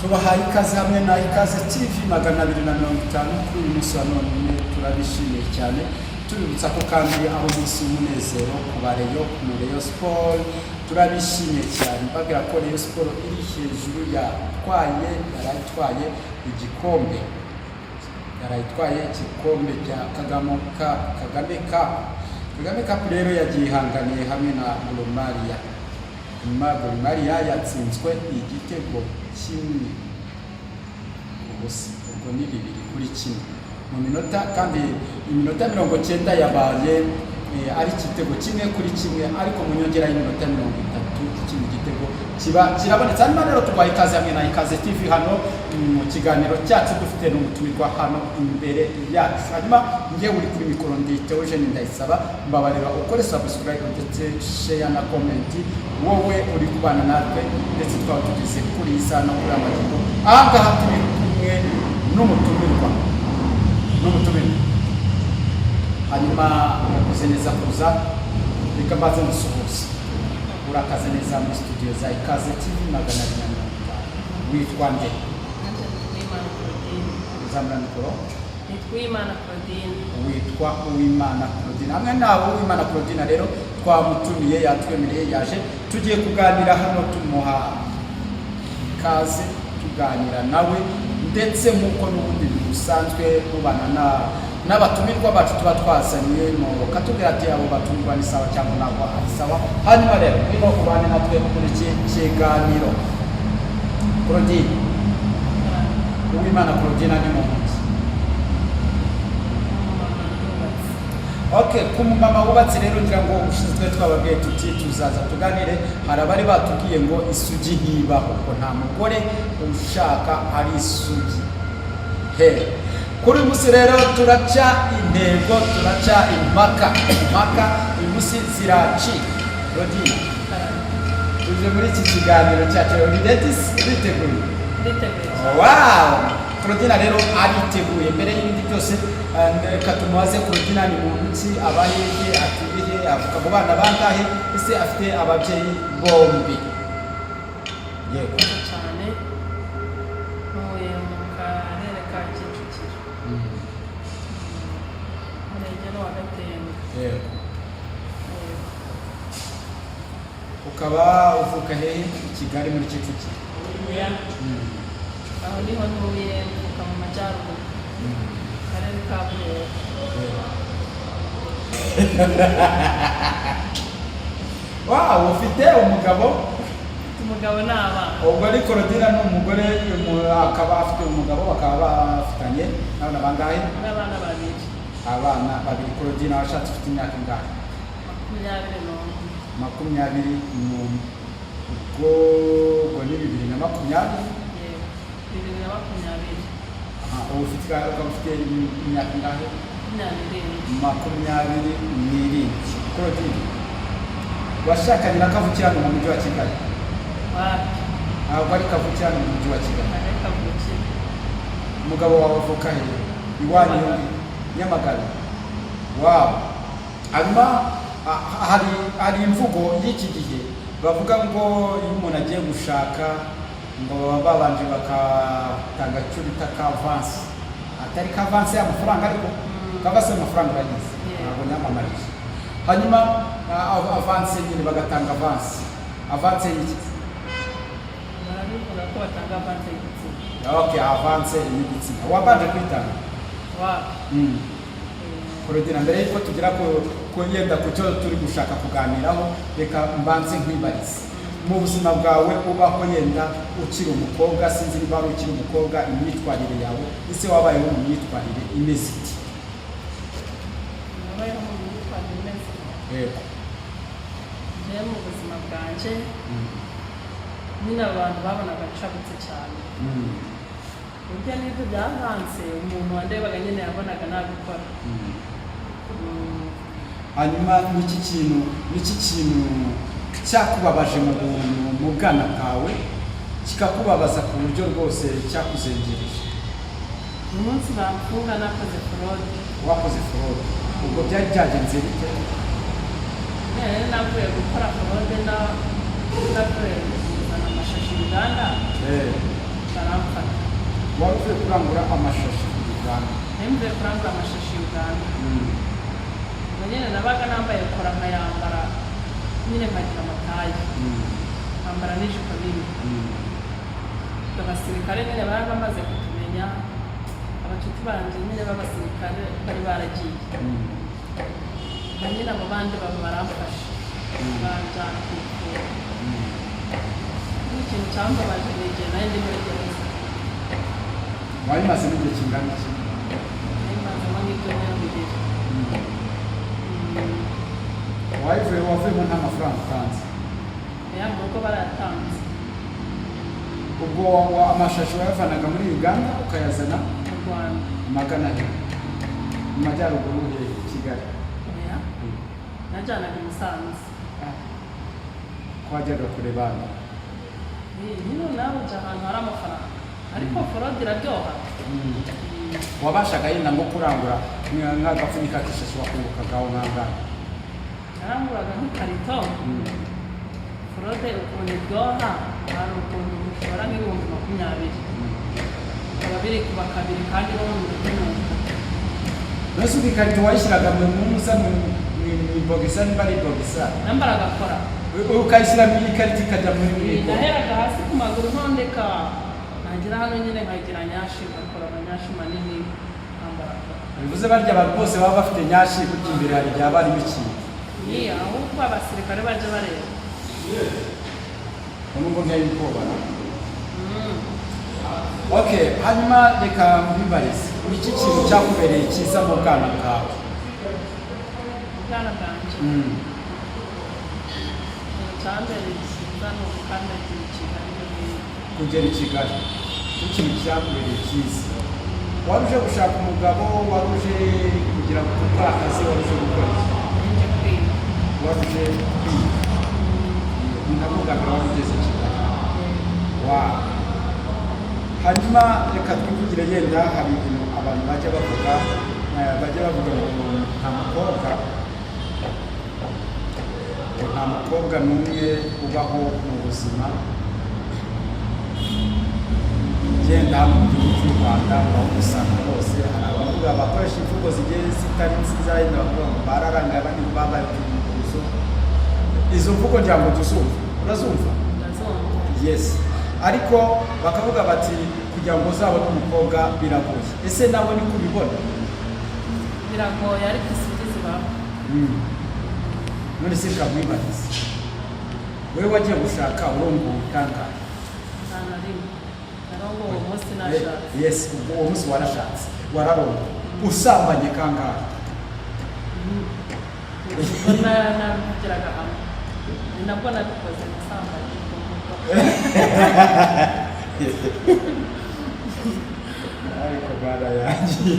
tubahaye ikaze hamwe na ikaze TV 250 kuri uyu munsi wa none turabishimiye cyane tuributsa ko kandi aho umunsi w'umunezero ku bareyo ku Rayon Sport turabishimiye cyane bagira ko Rayon Sport iri hejuru yarayitwaye igikombe cya Kagame Cup rero yagiye ihanganiye hamwe na Gor Mahia yatsinzwe igitego kimwe ubwo ni 2-1 mu minota kandi iminota 90 yabaye ari igitego kimwe kuri kimwe ariko mu nyongera y'iminota 30 ikindi gitego kirabonetse. Hanyuma rero tubaye ikaze hamwe na ikaze TV hano mu kiganiro cyacu dufite n'umutumirwa hano imbere yacu. Hanyuma ngiye uri kuri mikoro ndi Theogene Ndayisaba mbabarira ukore subscribe ndetse share na comment wowe uri kubana natwe ndetse twaba tugeze kuri isano kuri amategeko aha turi kumwe n'umutumirwa hanyuma urakoze neza kuza reka mbaze musuhuza urakaze neza muri studio za ikaze TV 250 witwa nde? Zamra mikoro Uwimana Claudine. Witwa Uwimana Claudine. Hamwe nawe Uwimana Claudine rero twamutumiye yatwemereye yaje tugiye kuganira hano tumuha ikaze tuganira nawe ndetse nkuko n'ubundi bisanzwe mubana n'abatumirwa bacu tuba twazanye mu katubwira ati abo batumirwa ni sawa cyangwa ntabwo ari sawa. Hanyuma rero niba kubana natwe muri iki kiganiro Claudine Uwimana Claudine ni mu Okay, kumumama wubatse rero ngira ngo ushizwe twababwiye tuti tuzaza tuganire harabari batubwiye ngo isugi ntibaho ko nta mugore ushaka ari isugi. Kuri musi rero turaca intego turaca impaka imusi ziraci Rodina tuje muri iki kiganiro cyacu biteguye. Wow, Claudine rero ariteguye mbere y'ibindi byose reka tumubaze Claudine ni muntu ki abayehe atuye avuka mu bana bangahe ese afite ababyeyi bombi? Yego cyane ntuye mu karere ka Kicukiro umurenge wa Gatenga. Yego ukaba uvuka hehe? Kigali muri Kicukiro. Aho niho ntuye mvuka mu majyaruguru karere ka Burera. Wow, ufite umugabo n'abana. Ubwo ari Claudine n'umugore akaba afite umugabo bakaba bafitanye n'abana bangahe? N'abana babiri. Abana babiri. Claudine washatse ufite imyaka ingahe? 21. Ubwo ni 2020. 2020. Ubu ufite imyaka ingahe? 27. Claudine washakanye na kavukirano mu mujyi wa Kigali? Ntabwo ari kavukirano mu mujyi wa Kigali. Umugabo wawe avuka he? Iwanyu Nyamagabe. Wow. Hanyuma hari imvugo y'iki gihe bavuga ngo iyo umuntu agiye gushaka ngo babanje bakatanga cyo bita avance, atari avance y'amafaranga ariko kavase amafaranga bagize ntabwo nyamamarije. Hanyuma avance nyine bagatanga avance y'iki? Baravuga ko batanga avance y'igitsina. Okay, avance y'igitsina wabanje kwitanga? Claudine mbere yuko tugira ko yenda ku cyo turi gushaka kuganiraho reka mbanze nkwibarize mu buzima bwawe ubaho yenda ukiri umukobwa sinzi niba ari ukiri umukobwa imyitwarire yawe ese wabayeho mu myitwarire imeze iti? Nabayeho mu myitwarire imeze iti? Yego. Njyewe mu buzima bwanje nyine abantu babonaga ncabutse cyane burya n'ibyo byavanze umuntu wandebaga nyine yabonaga nabikora. Hanyuma n'iki kintu cyakubabaje mu bwana bwawe kikakubabaza ku buryo rwose cyakuzengereje? Umunsi bamfunga nakoze fraude. Wakoze fraude? Ubwo byari byagenze bite? Navuye gukora fraude navuye kuzana amashashi y'Uganda. wari uvuye kurangura amashashi ku Uganda. Nemvuye kurangura amashashi Uganda. Nyine nabaga nambaye kora nkayambara nyine nkagira amatayi. Nkambara n'ijipo nini. Abasirikare nyine bari bamaze kutumenya, abacuti banje nyine b'abasirikare bari baragiye. Nyine abo bandi baramfashe. Banjyana kwivura. Ikintu cyambabaje ni igihe nari ndi muri gereza. Wabimaze n'igihe kingana iki? Nabimazemo nk'ibyumweru bibiri. Wavuyemo nta mafaranga utanze? Mu rugo barayatanze. Ubwo amashashi wayavanaga muri Uganda ukayazana mu Rwanda Magana abiri mu majyaruguru he Kigali? Najyanaga i Musanze. Ko wajyaga kureba hano? Nyine nawe ujya ahantu hari amafaranga ariko forode iraryoha. Wabashaga yenda nko kurangura nk'agapfunyika k'ishashi wakungukagaho nk'angana? Naranguraga nk'ikarito. Forode ukuntu iryoha hari ukuntu ushobora nk'ibihumbi 20. Bikaba biri kuba kabiri kandi no mu minota. Mbese ubu ikarito wayishyiraga mu musa mu bogisa niba ari bogisa? Nambaraga kora. Ukayishyira mu ikarito ikajya muri buri ko? Naheraga hasi ku maguru ntondeka. Nagira hano nyine nkagira nyashi ngakora amanyashi manini nkambara kora. Bivuze barya abantu bose baba bafite nyashi kuko imbere hari igihe haba harimo ikintu. Ahubwo abasirikare baje bareba. Nubwo ngiye ubwoba. Okay, hanyuma reka mbibarize. Iki kintu cyakubereye cyiza mu bwana bwawe? Ubwana bwanjye. Cyambereye cyiza ni ugukandagira i Kigali. Kugera i Kigali. Ikintu cyakubereye cyiza. Wari uje gushaka umugabo, wari uje kugira ngo ukore akazi, wari uje gukora iki? Nje kwiga. Wari uje kwiga. Ndavugaga wari ugeze i Kigali. Wow. Hanyuma reka twivugire yenda hari ibintu abantu bajya bavuga ngo nta mukobwa n'umwe ubaho mu buzima genda mu gihugu cy'u Rwanda aho usanga hose hari abavuga bakoresha imvugo zigiye zitari nziza yenda bavuga ngo bararangaye abandi babaye umuguzo. Izo mvugo ngira ngo tuzumva, urazumva? Yes. Ariko bakavuga bati kugira ngo uzabone umukobwa biragoye. Ese nawe ni kubibona? Biragoye ariko isugi zibaho. None se kamwibarize. Wewe wagiye gushaka urongo kangahe? Nta na rimwe. Narongo uwo munsi nashatse. Yes, uwo munsi warashatse. Wararongo. Usambanye kangahe? Nabigiraga hamwe. Ni nabwo nabikoze nasambanye. Ariko barayangiye.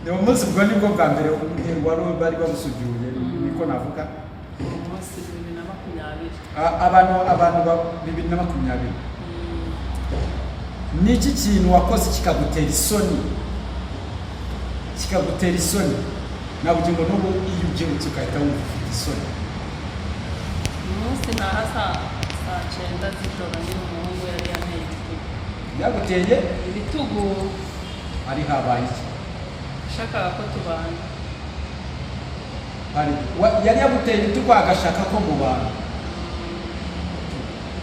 Ni umunsi ubwo nibwo bwa mbere wari bari bamusugiye niko navuga. Umunsi 2020. Abantu 2020. Ni iki kintu wakoze kikagutera isoni? Kikagutera isoni. Nabugira ngo n'ubu iyo ubyibutse ugahita wumva ufite isoni. Umunsi nahasa saa 9 z'ijoro ni umuhungu yari yanteye ibitugu. Yaguteye ibitugu? Ari habaye iki? Shakaga ko tubana. Yari yaguteye ibitugu agashaka ko mubana.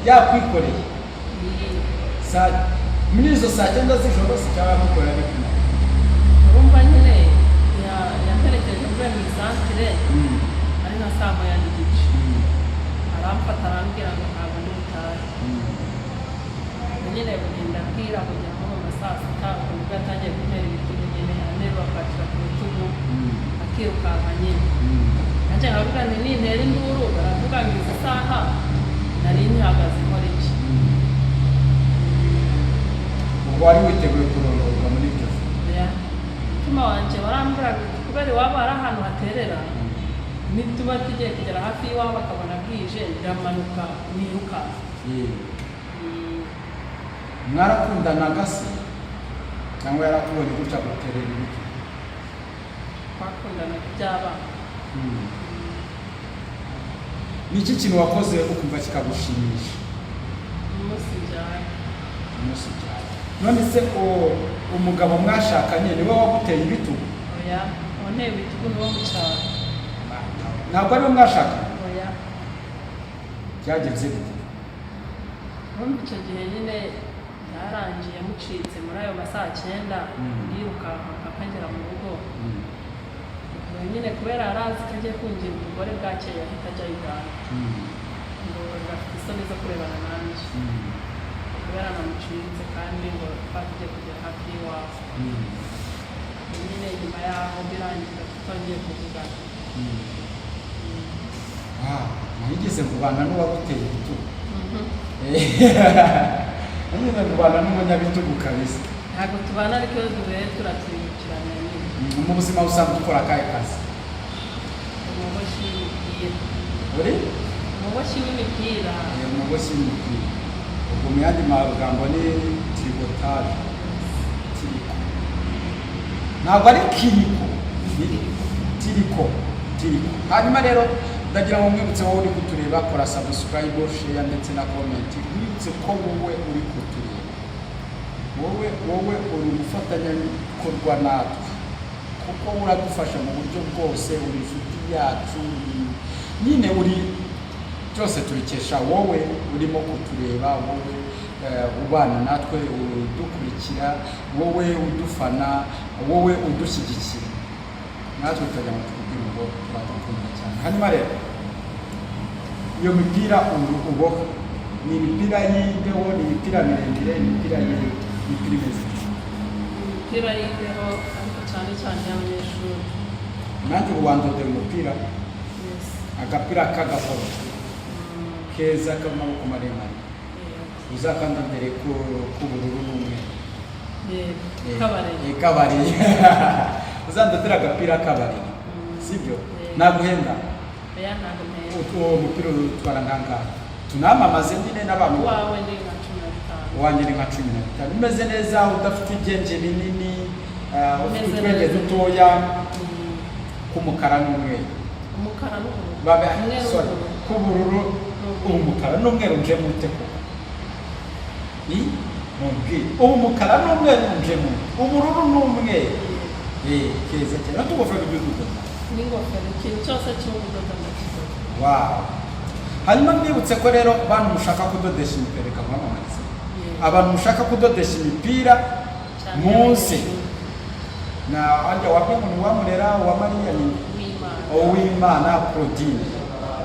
Yakwikoreye. Muri izo saa 9 z'ijoro cyangwa gukorera bikina. Urumva nyine yaterekeje mvuye mu santere. Ari na saa moya n'igice. Aramfata arambwira ngo ntabwo ndi butahe. Nyine kugenda bwira kugira ngo mu saa 6 ubwo yatangiye kuntera ibitugu nyine anerwa akatira ku bitugu akirukanka nyine. Nanjye nkavuga nti nintera induru baravuga ngo izi saha nari ntihagaze nkora iki. Ubwo wari witeguye kurongorwa muri ibyo? Umutima wanjye warambwira kubera iwabo hari ahantu haterera. Nituba tugiye kugera hafi y'iwabo bakabona bwije ndamanuka niruka. Mwarakundanaga se cyangwa yarakubonye gutya guterera ibiti? Twakundana by'abana. Ni iki kintu wakoze ukumva kikagushimisha? Umunsi njyana. Umunsi njyana. none se umugabo mwashakanye niwe waguteye ibitugu? oya wanteye ibitugu n'uwo mu cyaro. Ntabwo ariwe mwashakanye? oya byagenze bite? muri icyo gihe nyine yarangiye mucitse muri ayo masaha 9 yirukanka akagera mu rugo. nyine kubera arazi ko agiye kungira umugore bwakeye ahita ajya Uganda ngo bafite isoni zo kurebana nanjye kubera namucitse kandi ngo twagiye kugera hafi y'iwabo. nyine nyuma yaho birangira tutongeye kuvugana. nigeze kubana n'uwaguteye ibitugu? nyine kubana n'umunyabitugu kabisa. ntabwo tubana ariko iyo duhuye turatwibukirana nyine. mu buzima busanzwe ukora akahe kazi? umuboshyi w'imipira. uri umuboshyi w'imipira. umuboshyi w'imipira. ubwo mu yandi magambo ni tirigotaje. ntabwo ari kiriko, tiriko. hanyuma rero ndagira ngo mwibutse wowe uri kutureba, kora subscribe, share ndetse na comment. mwibutse ko wowe uri kutureba, wowe uri umufatanyabikorwa natwe, kuko uradufasha mu buryo bwose, uri inshuti yacu, nyine uri byose tubikesha wowe urimo kutureba, wowe ubana natwe, udukurikira, wowe udufana, wowe udushyigikira, natwe tukajya mu tukubwira ngo turadukunda cyane. hanyuma rero iyo mipira uboha ni imipira y'imbeho, ni imipira miremire, imipira imeze imipira y'imbeho ariko cyane cyane y'abanyeshuri. nanjye ubu wandodera umupira, agapira k'agahoro keza k'amaboko maremare, uzakandodere k'ubururu n'umweru. Kabareye. uzandodera agapira kabareye, sibyo? naguhenda uwo mupira utwara nkangahe? tunamamaze nyine n'abantu. wawe ni nka 15. wanjye ni nka 15. umeze neza, udafite igenje binini, ufite utwenge dutoya, k'umukara n'umweru. umukara n'ubururu. k'ubururu, umukara n'umweru nje mute koko? umukara n'umweru nje mute? ubururu n'umweru. keza cyane. natugofero by'udodo. n'ingofero, ikintu cyose cy'ubudodo ndakidoda. wow. hanyuma mwibutse ko rero bantu mushaka kudodesha imipira, reka mwamamaze abantu mushaka kudodesha imipira munsi na anja wapi umuntu wamurera wa Maria ni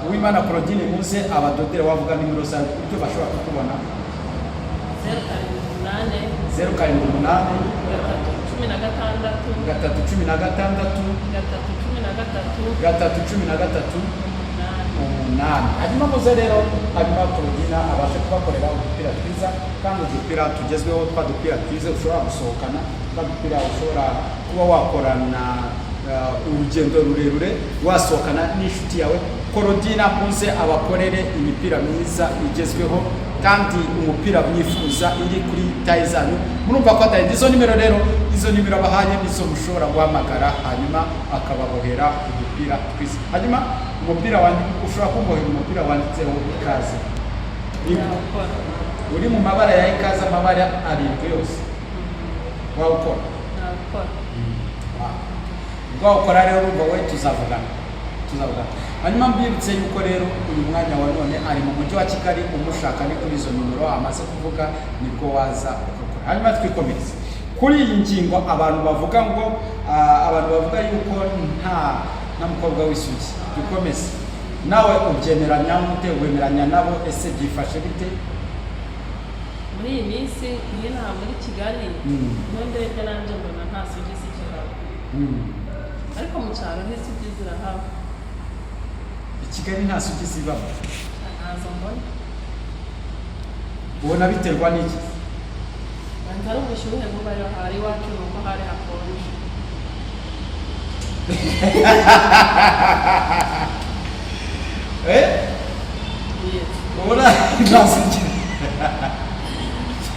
Uwimana Claudine muze abadodere, wavuga nimero zawe buryo bashobora kukubona. 078 hanyuma muze rero, hanyuma Claudine abashe kubakorera udupira twiza, kandi udupira tugezweho, twa dupira twiza ushobora gusohokana, twa dupira ushobora kuba wakorana urugendo rurerure wasohokana n'inshuti yawe. Claudine muze abakorere imipira myiza igezweho kandi umupira mwifuza iri kuri tayi zanyu. murumva ko atari izo nimero rero, izo nimero bahanye nizo mushobora guhamagara, hanyuma akababohera udupira twiza. hanyuma umupira wanjye ushobora kumbohera umupira wanditseho ikaze, uri mu mabara ya ikaze, amabara 7 yose. wawukora? Ukora rero urumva we tuzavugana. hanyuma mbibutse yuko rero uyu mwanya wa none ari mu mujyi wa Kigali, umushaka ni kuri izo nimero amaze kuvuga nibwo waza ukakora. hanyuma twikomereze kuri iyi ngingo. abantu bavuga yuko nta mukobwa w'isugi. dukomeze. nawe ubyemeranya ute? wemeranya nabo? ese byifashe bite muri iyi minsi iyi nta muri Kigali? ndebye nanjye mbona nta sugi zikihaba, ariko mu cyaro n'isugi zirahaba. i Kigali nta sugi zibamo? ntazo mbona. ubona biterwa n'iki? banza ari ubushyuhe buba hari iwacu, nuko hari hakonje. ubona nta sugi?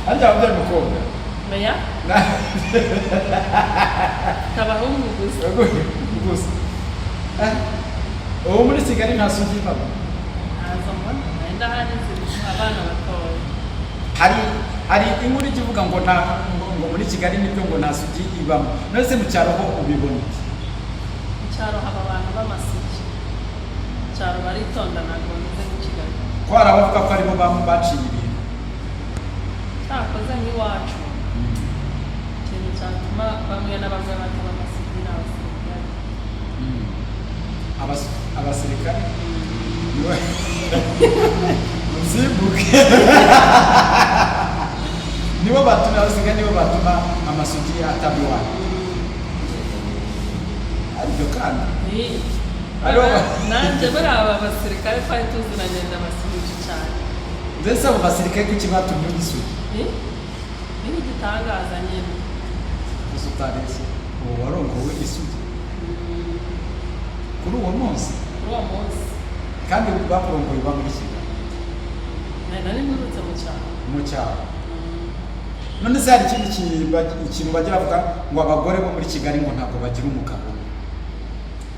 arya wabyaye umukobwa? oya, abahungu gusa. ubu muri Kigali nta sugi ibamo? ntazo mbona. wenda hari abana batoya. hari inkuru ikivuga ngo ngo muri Kigali nibyo ngo nta sugi ibamo, nose mu cyaro ho ubibona iki? Mu cyaro haba abantu b'amasugi, mu cyaro baritonda ntabwo bameze mu Kigali, ko hari abavuga ko aribo baciye ibintu cyakoze nk'iwacu ikintu cyatuma bamwe na bamwe bataba amasugi ni abasirikare. abasirikare muzibuke nibo batuma abasirikare, nibo batuma amasugi atabiwana, aribyo kandi nanjye buriya aba basirikare twari tuziranye ndabasuhuje cyane. mbese abo basirikare kuki batumye ugisugi? ni igitangaza nyine gusa utareshye uwo warongowe isugi kuri uwo munsi kandi bakurongoye uba muri Kigali? nari nturutse mu cyaro. none se hari ikindi ikintu bagira bavuga ngo abagore bo muri Kigali ngo ntabwo bagira umugabo,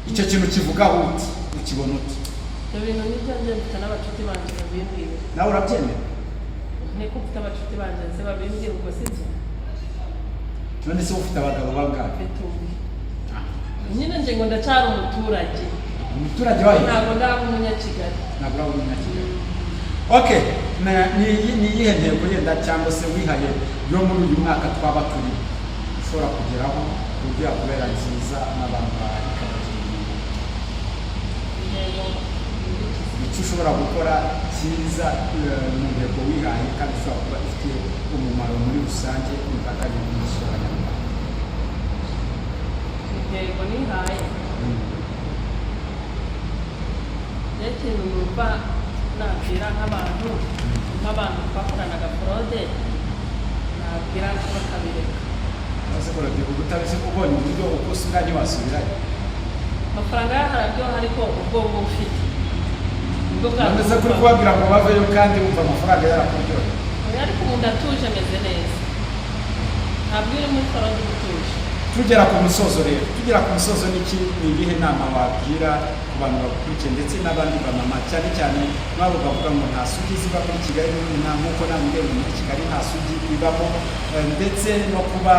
icyo kintu kivugaho uti ukibona uti? ibyo bintu nibyo njye mfite n'abacuti banjye babimbwira. nawe urabyemera? niko mfite abacuti banjye se babimbwira, ubwo si byo? none se ufite abagabo bangahe? nyine njye ngo ndacyari umuturage wayo, ntabwo ndaba umunyakigali. ntabwo uraba umunyakigali. Okay, ni iyihe ntego yenda cyangwa se wihaye yo muri uyu mwaka twaba turi ushobora kugeraho uburyo yakubera nziza n'abantu icyo ushobora gukora cyiza mu ntego wihaye kandi ushobora kuba ifite umumaro muri rusange imbaga nyamwinshi y'abanyarwanda? intego nihaye ikintu numva nabwira nk'abantu twakoranaga forode, nabwira ko bakabireka. maze korode ubutabizi ubonye uburyo uko usubira ntiwasubirayo, amafaranga yaharabyoha ariko ubwonko ufite ubwo bwameze kuri kubabwira ngo baveyo kandi wumva amafaranga yarakuryoheye. ariko ubu ndatuje meze neza, ntabwo uri muri forode utuje. tugera ku musozo rero, ni iyihe nama wabwira ku bantu bakurikiye ndetse n'abandi bamama cyane cyane nabo bavuga ngo nta sugi ziba muri Kigali, nk'uko namwe muri Kigali nta sugi ibamo, ndetse no kuba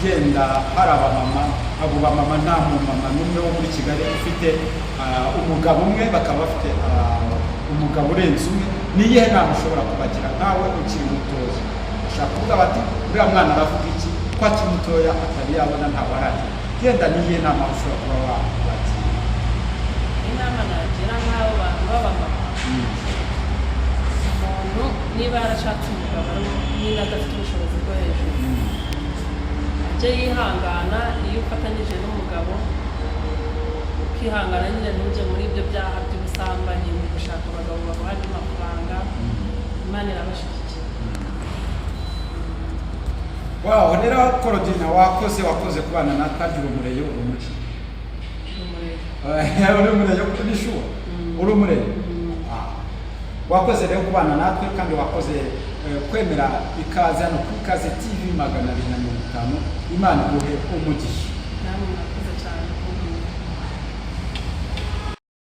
yenda hari abamama, abo bamama nta mumama n'umwe wo muri Kigali ufite umugabo umwe, bakaba bafite umugabo urenze umwe, ni iyihe nama ushobora kubagira nkawe ukiri mutoya? bashaka kuvuga bati uriya mwana aravuga iki ko akiri mutoya atari yabona ntabwo aragira, yenda ni iyihe nama ushobora kuba wabagira? inama nagira nk'abo bantu b'abamama, umuntu niba yarashatse umugabo niba adafite ubushobozi bwo hejuru, ajye yihangana. iyo ufatanyije n'umugabo ukihangana nyine ntujye muri ibyo byaha by'ubusambanyi, mu gushaka abagabo baguha amafaranga, Imana irabashyigikiye. Wow, rero Korodina wakoze kubana na kandi urumureyo urumuci. Urumureyo kuri shuwa. Urumureyo. Wakoze rero kubana natwe kandi wakoze kwemera ikaze hano kuri Ikaze TV 250. Imana iguhe umugisha.